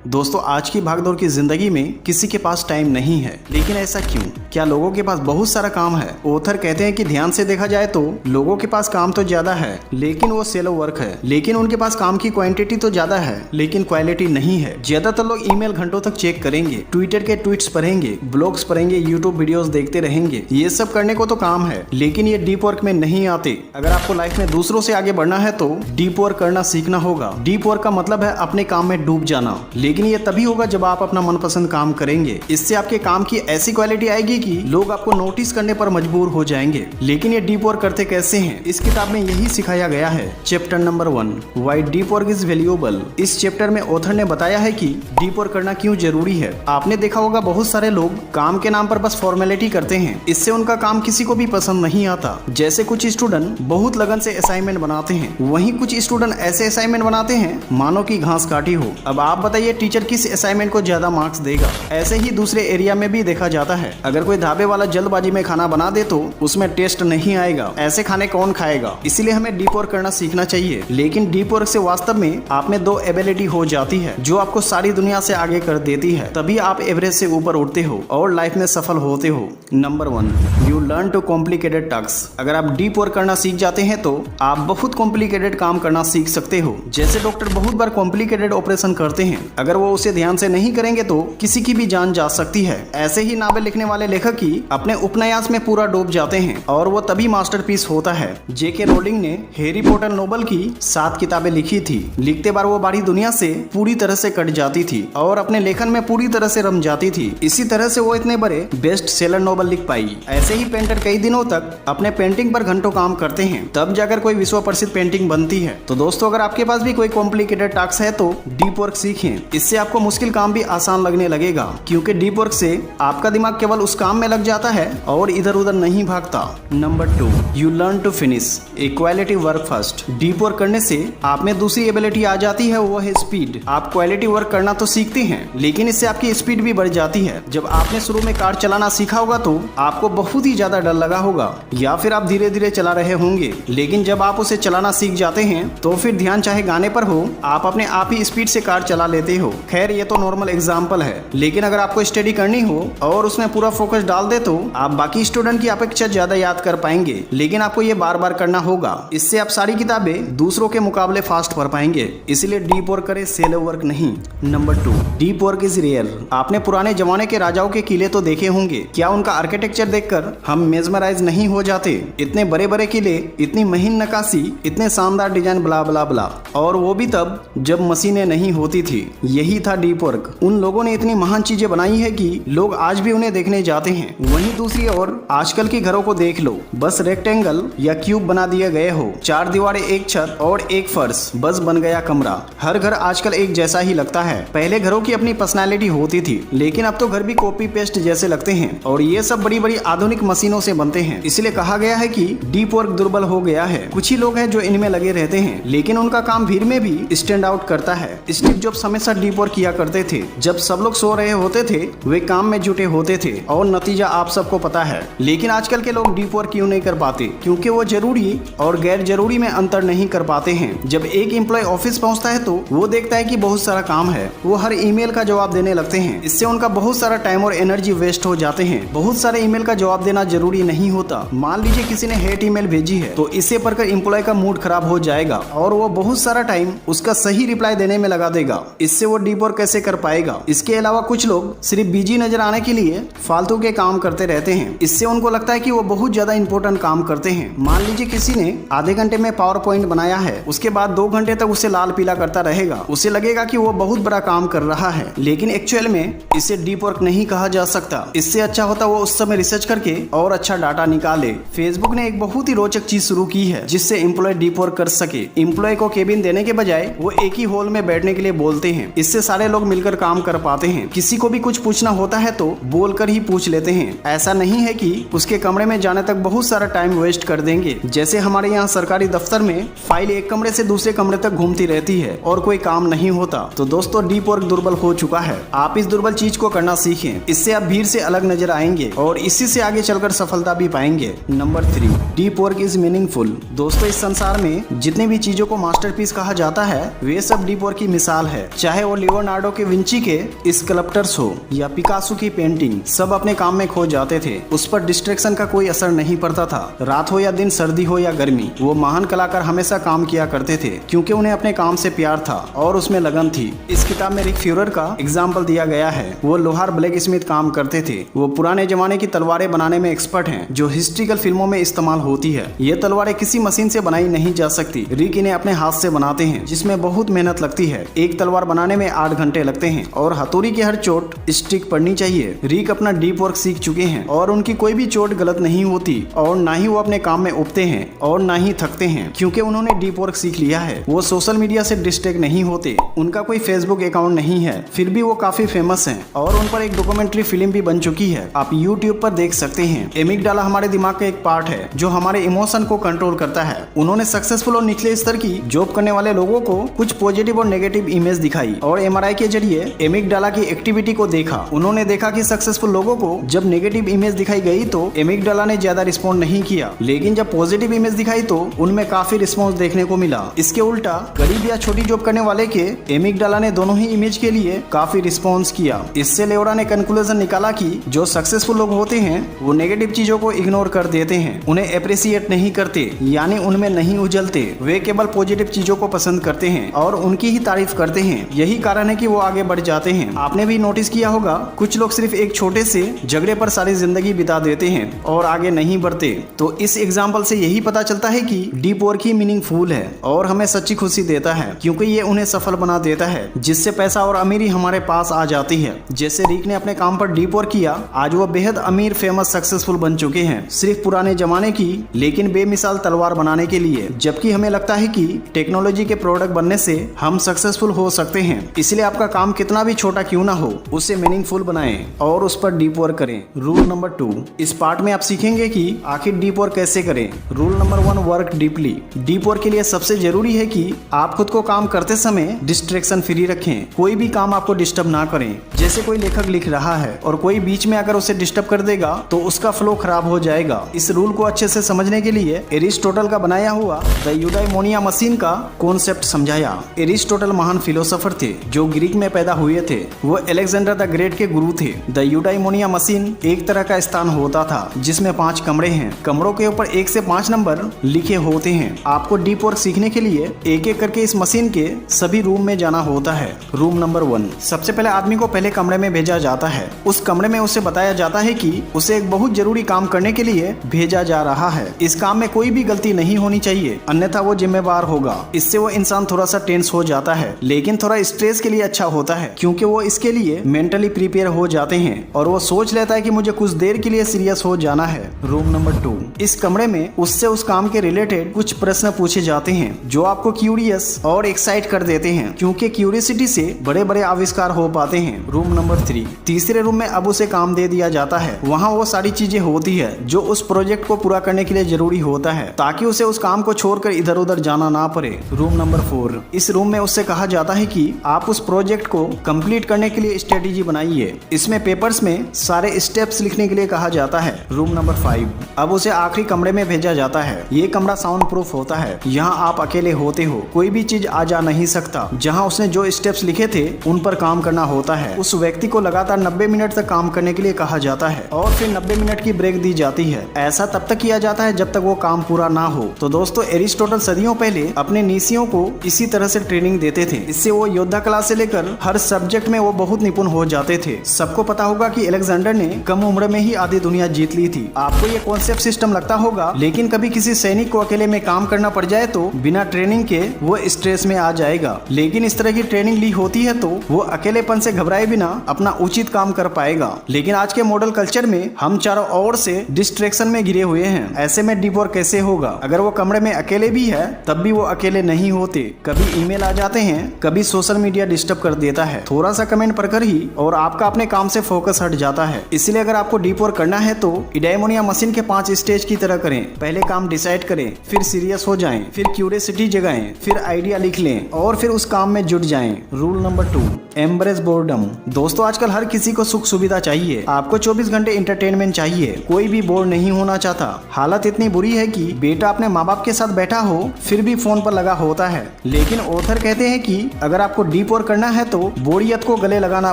दोस्तों आज की भागदौड़ की जिंदगी में किसी के पास टाइम नहीं है, लेकिन ऐसा क्यों? क्या लोगों के पास बहुत सारा काम है? ऑथर कहते हैं कि ध्यान से देखा जाए तो लोगों के पास काम तो ज्यादा है लेकिन वो सेलो वर्क है। लेकिन उनके पास काम की क्वांटिटी तो ज्यादा है लेकिन क्वालिटी नहीं है। ज्यादातर लोग ईमेल घंटों तक चेक करेंगे, ट्विटर के ट्वीट्स पढ़ेंगे, ब्लॉग्स पढ़ेंगे, यूट्यूब वीडियोस देखते रहेंगे। ये सब करने को तो काम है लेकिन ये डीप वर्क में नहीं आते। अगर आपको लाइफ में दूसरों से आगे बढ़ना है तो डीप वर्क करना सीखना होगा। डीप वर्क का मतलब है अपने काम में डूब जाना, लेकिन ये तभी होगा जब आप अपना मनपसंद काम करेंगे। इससे आपके काम की ऐसी क्वालिटी आएगी कि लोग आपको नोटिस करने पर मजबूर हो जाएंगे। लेकिन ये डीप वर्क करते कैसे हैं? इस किताब में यही सिखाया गया है। Chapter number 1, why deep work is valuable. इस चैप्टर में ऑथर ने बताया है कि डीप वर्क करना क्यों जरूरी है। आपने देखा होगा बहुत सारे लोग काम के नाम पर बस फॉर्मेलिटी करते हैं, इससे उनका काम किसी को भी पसंद नहीं आता। जैसे कुछ स्टूडेंट बहुत लगन से असाइनमेंट बनाते हैं, वहीं कुछ स्टूडेंट ऐसे असाइनमेंट बनाते हैं मानो कि घास काटी हो। अब आप बताइए टीचर किस असाइनमेंट को ज्यादा मार्क्स देगा? ऐसे ही दूसरे एरिया में भी देखा जाता है। अगर कोई ढाबे वाला जल्दबाजी में खाना बना दे तो उसमें टेस्ट नहीं आएगा। ऐसे खाने कौन खाएगा? इसीलिए हमें डीप वर्क करना सीखना चाहिए। लेकिन डीप वर्क से वास्तव में आप में 2 एबिलिटी हो जाती है जो आपको सारी दुनिया से आगे कर देती है। तभी आप एवरेज से ऊपर उठते हो और लाइफ में सफल होते हो। Number 1, you learn to complicated task. अगर आप डीप वर्क करना सीख जाते हैं तो आप बहुत कॉम्प्लिकेटेड काम करना सीख सकते हो। जैसे डॉक्टर बहुत बार कॉम्प्लिकेटेड ऑपरेशन करते हैं, अगर वो उसे ध्यान से नहीं करेंगे तो किसी की भी जान जा सकती है। ऐसे ही नावल लिखने वाले लेखक ही अपने उपन्यास में पूरा डूब जाते हैं और वो तभी मास्टरपीस होता है। जेके रोलिंग ने हैरी पॉटर नोवेल की 7 किताबें लिखी थी। लिखते बार वो बाहरी दुनिया से पूरी तरह से कट जाती थी और अपने लेखन में पूरी तरह से रम जाती थी। इसी तरह से वो इतने बड़े बेस्ट सेलर नोवेल लिख पाई। ऐसे ही पेंटर कई दिनों तक अपने पेंटिंग पर घंटों काम करते हैं, तब जाकर कोई विश्व प्रसिद्ध पेंटिंग बनती है। तो दोस्तों अगर आपके पास भी कोई कॉम्प्लिकेटेड टास्क है तो डीप वर्क सीखें। इससे आपको मुश्किल काम भी आसान लगने लगेगा, क्योंकि डीप वर्क से आपका दिमाग केवल उस काम में लग जाता है और इधर उधर नहीं भागता। Number 2, you learn to finish a quality work first. Deep work करने से आप में दूसरी एबिलिटी आ जाती है, वो है स्पीड। आप क्वालिटी वर्क करना तो सीखते हैं लेकिन इससे आपकी स्पीड भी बढ़ जाती है। जब आपने शुरू में कार चलाना सीखा होगा तो आपको बहुत ही ज्यादा डर लगा होगा या फिर आप धीरे धीरे चला रहे होंगे, लेकिन जब आप उसे चलाना सीख जाते हैं तो फिर ध्यान चाहे गाने पर हो, आप अपने आप ही स्पीड से कार चला लेते हो। खैर ये तो नॉर्मल एग्जांपल है, लेकिन अगर आपको स्टडी करनी हो और उसमें पूरा फोकस डाल दे तो आप बाकी स्टूडेंट की अपेक्षा ज्यादा याद कर पाएंगे। लेकिन आपको ये बार बार करना होगा, इससे आप सारी किताबें दूसरों के मुकाबले फास्ट पढ़ पाएंगे। इसलिए डीप वर्क करें, सेलो वर्क नहीं। Number 2, deep work is real. आपने पुराने जमाने के राजाओं के किले तो देखे होंगे, क्या उनका आर्किटेक्चर देखकर हम मेजमराइज नहीं हो जाते? इतने बड़े बड़े किले, इतनी महीन नक्काशी, इतने शानदार डिजाइन, ब्ला ब्ला ब्ला, और वो भी तब जब मशीनें नहीं होती थी। यही था डीप वर्क। उन लोगों ने इतनी महान चीजें बनाई है कि लोग आज भी उन्हें देखने जाते हैं। वहीं दूसरी ओर आजकल के घरों को देख लो, बस रेक्टेंगल या क्यूब बना दिए गए हो, 4 दीवारें, एक छत और एक फर्श, बस बन गया कमरा। हर घर आजकल एक जैसा ही लगता है। पहले घरों की अपनी पर्सनालिटी होती थी, लेकिन अब तो घर भी कॉपी पेस्ट जैसे लगते हैं और ये सब बड़ी बड़ी आधुनिक मशीनों से बनते हैं। इसलिए कहा गया है कि डीप वर्क दुर्बल हो गया है। कुछ ही लोग हैं जो इनमें लगे रहते हैं, लेकिन उनका काम भीड़ में भी स्टैंड आउट करता है। स्टीव जॉब्स हमेशा डीप वर्क किया करते थे। जब सब लोग सो रहे होते थे वे काम में जुटे होते थे और नतीजा आप सबको पता है। लेकिन आजकल के लोग डीप वर्क क्यों नहीं कर पाते? क्योंकि वो जरूरी और गैर जरूरी में अंतर नहीं कर पाते हैं। जब एक एम्प्लॉय ऑफिस पहुंचता है तो वो देखता है कि बहुत सारा काम है, वो हर ईमेल का जवाब देने लगते हैं। इससे उनका बहुत सारा टाइम और एनर्जी वेस्ट हो जाते हैं। बहुत सारे ईमेल का जवाब देना जरूरी नहीं होता। मान लीजिए किसी ने हेट ईमेल भेजी है तो इसे पढ़कर एम्प्लॉय का मूड खराब हो जाएगा और वो बहुत सारा टाइम उसका सही रिप्लाई देने में लगा देगा। इससे वो डीप वर्क कैसे कर पाएगा? इसके अलावा कुछ लोग सिर्फ बिजी नजर आने के लिए फालतू के काम करते रहते हैं। इससे उनको लगता है कि वो बहुत ज्यादा इंपॉर्टेंट काम करते हैं। मान लीजिए किसी ने आधे घंटे में पावर पॉइंट बनाया है, उसके बाद 2 घंटे तक उसे लाल पीला करता रहेगा। उसे लगेगा कि वो बहुत बड़ा काम कर रहा है, लेकिन एक्चुअल में इसे डीप वर्क नहीं कहा जा सकता। इससे अच्छा होता वो उस समय रिसर्च करके और अच्छा डाटा निकाले। फेसबुक ने एक बहुत ही रोचक चीज शुरू की है जिससे एम्प्लॉय डीप वर्क कर सके। एम्प्लॉय को केबिन देने के बजाय वो एक ही हॉल में बैठने के लिए बोलते हैं। इससे सारे लोग मिलकर काम कर पाते हैं। किसी को भी कुछ पूछना होता है तो बोलकर ही पूछ लेते हैं। ऐसा नहीं है कि उसके कमरे में जाने तक बहुत सारा टाइम वेस्ट कर देंगे। जैसे हमारे यहाँ सरकारी दफ्तर में फाइल एक कमरे से दूसरे कमरे तक घूमती रहती है और कोई काम नहीं होता। तो दोस्तों डीप वर्क दुर्बल हो चुका है। आप इस दुर्बल चीज को करना सीखें। इससे आप भीड़ से अलग नजर आएंगे और इसी से आगे चलकर सफलता भी पाएंगे। Number 3, deep work is meaningful. दोस्तों इस संसार में जितने भी चीजों को मास्टरपीस कहा जाता है वे सब डीप वर्क की मिसाल है। चाहे वो और लियोनार्डो के विंची के स्कल्पटर्स हो या पिकासो की पेंटिंग, सब अपने काम में खो जाते थे। उस पर डिस्ट्रैक्शन का कोई असर नहीं पड़ता था। रात हो या दिन, सर्दी हो या गर्मी, वो महान कलाकार हमेशा काम किया करते थे क्योंकि उन्हें अपने काम से प्यार था और उसमें लगन थी। इस किताब में रिक फ्यूरर का एग्जाम्पल दिया गया है। वो लोहार ब्लैक स्मिथ काम करते थे। वो पुराने जमाने की तलवारें बनाने में एक्सपर्ट हैं जो हिस्ट्रिकल फिल्मों में इस्तेमाल होती है। ये तलवारें किसी मशीन से बनाई नहीं जा सकती। रिक इन्हें अपने हाथ से बनाते हैं जिसमें बहुत मेहनत लगती है। एक तलवार बनाने में 8 घंटे लगते हैं और हथौड़ी की हर चोट स्टिक पड़नी चाहिए। रिक अपना डीप वर्क सीख चुके हैं और उनकी कोई भी चोट गलत नहीं होती और ना ही वो अपने काम में उबते हैं और ना ही थकते हैं क्योंकि उन्होंने डीप वर्क सीख लिया है। वो सोशल मीडिया से डिस्ट्रैक्ट नहीं होते। उनका कोई फेसबुक अकाउंट नहीं है, फिर भी वो काफी फेमस हैं और उन पर एक डॉक्यूमेंट्री फिल्म भी बन चुकी है, आप यूट्यूब पर देख सकते हैं। एमिगडाला हमारे दिमाग का एक पार्ट है जो हमारे इमोशन को कंट्रोल करता है। उन्होंने सक्सेसफुल और निचले स्तर की जॉब करने वाले लोगों को कुछ पॉजिटिव और नेगेटिव इमेज दिखाई और एमआरआई के जरिए एमिगडाला की एक्टिविटी को देखा। उन्होंने देखा कि सक्सेसफुल लोगों को जब नेगेटिव इमेज दिखाई गई तो एमिगडाला ने ज्यादा रिस्पॉन्ड नहीं किया, लेकिन जब पॉजिटिव इमेज दिखाई तो उनमें काफी रिस्पॉन्स देखने को मिला। इसके उल्टा गरीब या छोटी जॉब करने वाले के एमिगडाला ने दोनों ही इमेज के लिए काफी रिस्पॉन्स किया। इससे लेओरा ने कंक्लूजन निकाला कि जो सक्सेसफुल लोग होते हैं वो नेगेटिव चीजों को इग्नोर कर देते हैं, उन्हें अप्रिशिएट नहीं करते, यानी उनमें नहीं उजलते। वे केवल पॉजिटिव चीजों को पसंद करते हैं और उनकी ही तारीफ करते हैं। यही कारण है कि वो आगे बढ़ जाते हैं। आपने भी नोटिस किया होगा कुछ लोग सिर्फ एक छोटे से झगड़े पर सारी जिंदगी बिता देते हैं और आगे नहीं बढ़ते। तो इस एग्जाम्पल से यही पता चलता है कि डीप वर्क ही मीनिंगफुल है और हमें सच्ची खुशी देता है क्योंकि ये उन्हें सफल बना देता है जिससे पैसा और अमीरी हमारे पास आ जाती है। जैसे रिक ने अपने काम पर डीप वर्क किया, आज वो बेहद अमीर, फेमस, सक्सेसफुल बन चुके हैं सिर्फ पुराने जमाने की लेकिन बेमिसाल तलवार बनाने के लिए। जबकि हमें लगता है कि टेक्नोलॉजी के प्रोडक्ट बनने से हम सक्सेसफुल हो सकते हैं। इसलिए आपका काम कितना भी छोटा क्यों ना हो उसे मीनिंगफुल बनाएं और उस पर डीप वर्क करें। रूल नंबर 2, इस पार्ट में आप सीखेंगे कि आखिर डीप वर्क कैसे करें। Rule number 1, work deeply. Deep work के लिए सबसे जरूरी है कि आप खुद को काम करते समय डिस्ट्रैक्शन फ्री रखें। कोई भी काम आपको डिस्टर्ब ना करें। जैसे कोई लेखक लिख रहा है और कोई बीच में अगर उसे डिस्टर्ब कर देगा तो उसका फ्लो खराब हो जाएगा। इस रूल को अच्छे से समझने के लिए एरिस्टोटल का बनाया हुआ द यूडाइमोनिया मशीन का कॉन्सेप्ट समझाया। एरिस्टोटल महान फिलोसोफर थे जो ग्रीक में पैदा हुए थे। वो अलेक्जेंडर द ग्रेट के गुरु थे। द यूडाइमोनिया मशीन एक तरह का स्थान होता था जिसमें 5 कमरे हैं। कमरों के ऊपर 1 से 5 नंबर लिखे होते हैं। आपको डीप वर्क सीखने के लिए एक एक करके इस मशीन के सभी रूम में जाना होता है। रूम नंबर 1, सबसे पहले आदमी को पहले कमरे में भेजा जाता है। उस कमरे में उसे बताया जाता है कि उसे एक बहुत जरूरी काम करने के लिए भेजा जा रहा है। इस काम में कोई भी गलती नहीं होनी चाहिए, अन्यथा वो जिम्मेवार होगा। इससे वो इंसान थोड़ा सा टेंस हो जाता है, लेकिन थोड़ा स्ट्रेस के लिए अच्छा होता है क्योंकि वो इसके लिए मेंटली प्रिपेयर हो जाते हैं और वो सोच लेता है कि मुझे कुछ देर के लिए सीरियस हो जाना है। रूम नंबर 2, इस कमरे में उससे उस काम के रिलेटेड कुछ प्रश्न पूछे जाते हैं जो आपको क्यूरियस और एक्साइट कर देते हैं क्योंकि क्यूरियोसिटी से बड़े बड़े आविष्कार हो पाते हैं। रूम नंबर 3, तीसरे रूम में अब उसे काम दे दिया जाता है। वहाँ वो सारी चीजें होती है जो उस प्रोजेक्ट को पूरा करने के लिए जरूरी होता है ताकि उसे उस काम को छोड़कर इधर उधर जाना ना पड़े। रूम नंबर 4, इस रूम में उससे कहा जाता है कि आप उस प्रोजेक्ट को कंप्लीट करने के लिए स्ट्रेटेजी बनाइए। इसमें पेपर्स में सारे स्टेप्स लिखने के लिए कहा जाता है। रूम नंबर 5, अब उसे आखिरी कमरे में भेजा जाता है। ये कमरा साउंड प्रूफ होता है। यहाँ आप अकेले होते हो, कोई भी चीज आ जा नहीं सकता। जहाँ उसने जो स्टेप्स लिखे थे उन पर काम करना होता है। उस व्यक्ति को लगातार 90 मिनट तक काम करने के लिए कहा जाता है और फिर 90 मिनट की ब्रेक दी जाती है। ऐसा तब तक किया जाता है जब तक वो काम पूरा ना हो। तो दोस्तों, एरिस्टोटल सदियों पहले अपने नीसियों को इसी तरह से ट्रेनिंग देते थे। इससे वो योद्धा कला से लेकर हर सब्जेक्ट में वो बहुत निपुण हो जाते थे। सबको पता होगा कि अलेक्जेंडर ने कम उम्र में ही आधी दुनिया जीत ली थी। आपको ये कॉन्सेप्ट सिस्टम लगता होगा, लेकिन कभी किसी सैनिक को अकेले में काम करना पड़ जाए तो बिना ट्रेनिंग के वो स्ट्रेस में आ जाएगा। लेकिन इस तरह की ट्रेनिंग ली होती है तो वो अकेलेपन से घबराए बिना अपना उचित काम कर पाएगा। लेकिन आज के मॉडल कल्चर में हम चारों ओर से डिस्ट्रैक्शन में घिरे हुए हैं। ऐसे में डीप वर्क कैसे होगा? अगर वो कमरे में अकेले भी है तब भी वो अकेले नहीं होते। कभी ईमेल आ जाते हैं, कभी सोशल मीडिया डिस्टर्ब कर देता है, थोड़ा सा कमेंट पढ़कर ही और आपका अपने काम से फोकस हट जाता है। इसलिए अगर आपको डीप वर्क करना है तो यूडाइमोनिया मशीन के 5 स्टेज की तरह करें। पहले काम डिसाइड करें, फिर सीरियस हो जाएं, फिर क्यूरियोसिटी जगाएं, फिर आइडिया लिख लें और फिर उस काम में जुट जाएं। Rule number 2, embrace boredom. दोस्तों, आजकल हर किसी को सुख सुविधा चाहिए। आपको 24 घंटे एंटरटेनमेंट चाहिए। कोई भी बोर नहीं होना चाहता। हालत इतनी बुरी है कि बेटा अपने माँ बाप के साथ बैठा हो फिर भी फोन पर लगा होता है। लेकिन ऑथर कहते हैं कि अगर आपको डीप डीप वर्क करना है तो बोरियत को गले लगाना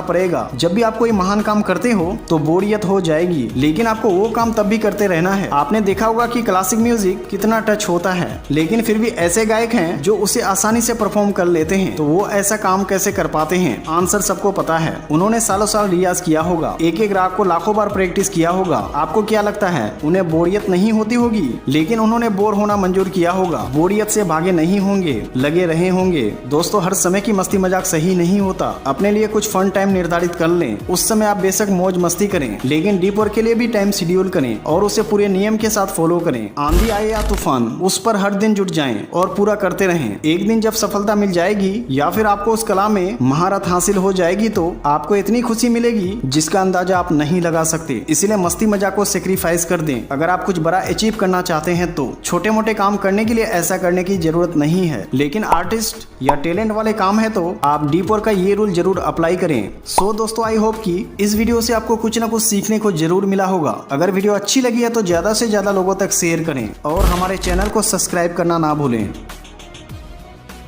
पड़ेगा। जब भी आप कोई महान काम करते हो तो बोरियत हो जाएगी, लेकिन आपको वो काम तब भी करते रहना है। आपने देखा होगा कि क्लासिक म्यूजिक कितना टच होता है, लेकिन फिर भी ऐसे गायक हैं जो उसे आसानी से परफॉर्म कर लेते हैं। तो वो ऐसा काम कैसे कर पाते हैं? आंसर सबको पता है। उन्होंने सालों साल रियाज किया होगा, एक एक राग को लाखों बार प्रैक्टिस किया होगा। आपको क्या लगता है उन्हें बोरियत नहीं होती होगी? लेकिन उन्होंने बोर होना मंजूर किया होगा, बोरियत से भागे नहीं होंगे, लगे रहे होंगे। दोस्तों, हर समय की मस्ती मजाक सही नहीं होता। अपने लिए कुछ फन टाइम निर्धारित कर लें। उस समय आप बेशक मौज मस्ती करें, लेकिन डीप वर्क के लिए भी टाइम शेड्यूल करें और उसे पूरे नियम के साथ फॉलो करें। आंधी आए या तूफान, उस पर हर दिन जुट जाएं और पूरा करते रहें। एक दिन जब सफलता मिल जाएगी या फिर आपको उस कला में महारत हासिल हो जाएगी तो आपको इतनी खुशी मिलेगी जिसका अंदाजा आप नहीं लगा सकते। इसलिए मस्ती मजाक को सेक्रीफाइस कर दें। अगर आप कुछ बड़ा अचीव करना चाहते हैं तो छोटे मोटे काम करने के लिए ऐसा करने की जरूरत नहीं है, लेकिन आर्टिस्ट या टैलेंट वाले काम है तो आप डीप वर्क का ये रूल जरूर अप्लाई करें। सो दोस्तों, आई होप कि इस वीडियो से आपको कुछ ना कुछ सीखने को जरूर मिला होगा। अगर वीडियो अच्छी लगी है तो ज्यादा से ज्यादा लोगों तक शेयर करें और हमारे चैनल को सब्सक्राइब करना ना भूलें।